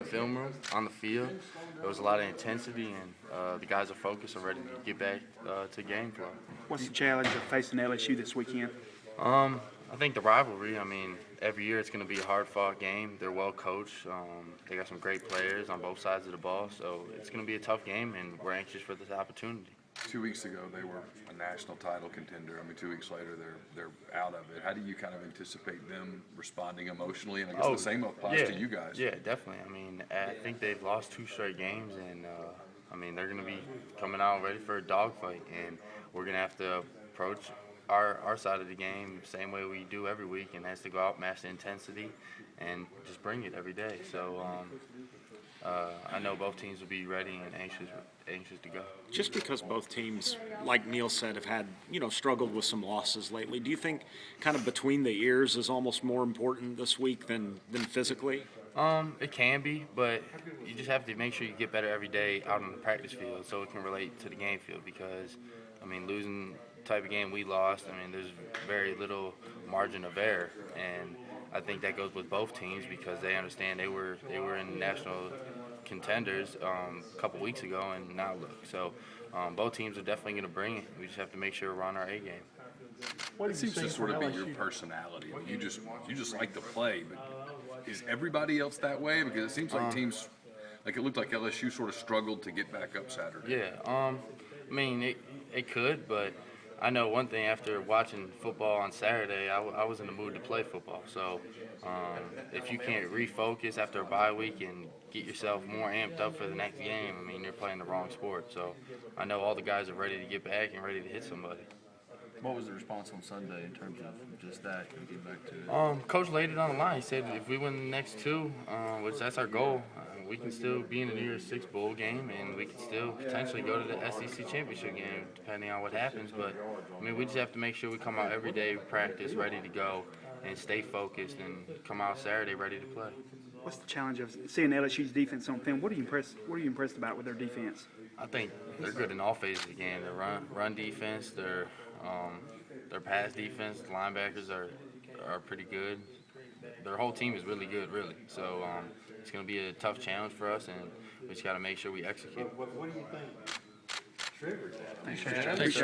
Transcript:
film room, on the field, there was a lot of intensity, and the guys are focused and ready to get back to game flow. What's the challenge of facing LSU this weekend? I think the rivalry. I mean, every year it's going to be a hard-fought game. They're well coached. They got some great players on both sides of the ball, so it's going to be a tough game, and we're anxious for this opportunity. 2 weeks ago, they were a national title contender. I mean, 2 weeks later, they're out of it. How do you kind of anticipate them responding emotionally? And I guess the same applies to you guys. Yeah, definitely. I mean, I think they've lost 2 straight games, and I mean, they're going to be coming out ready for a dogfight, and we're going to have to approach our side of the game same way we do every week, and has to go out, match the intensity, and just bring it every day. So I know both teams will be ready and anxious to go. Just because both teams, like Neil said, have had, struggled with some losses lately, do you think kind of between the ears is almost more important this week than physically? It can be, but you just have to make sure you get better every day out on the practice field so it can relate to the game field, because, I mean, losing the type of game we lost, I mean, there's very little margin of error, and I think that goes with both teams because they understand they were in national contenders a couple weeks ago and now look. So both teams are definitely going to bring it. We just have to make sure we're on our A game. It seems to sort of be your personality. You just like to play, but is everybody else that way? Because it seems like teams, like it looked like LSU sort of struggled to get back up Saturday. Yeah, I mean it could, but I know one thing, after watching football on Saturday, I was in the mood to play football. So if you can't refocus after a bye week and get yourself more amped up for the next game, I mean, you're playing the wrong sport. So I know all the guys are ready to get back and ready to hit somebody. What was the response on Sunday in terms of just that and getting back to it? Coach laid it on the line. He said if we win the next 2, which that's our goal, we can still be in the New Year's Six bowl game, and we can still potentially go to the SEC championship game, depending on what happens. But I mean, we just have to make sure we come out every day, practice, ready to go, and stay focused, and come out Saturday ready to play. What's the challenge of seeing LSU's defense on film? What are you impressed about with their defense? I think they're good in all phases of the game. Their run defense, their pass defense, the linebackers are pretty good. Their whole team is really good, really. So it's going to be a tough challenge for us, and we just got to make sure we execute. What do you think? Thanks,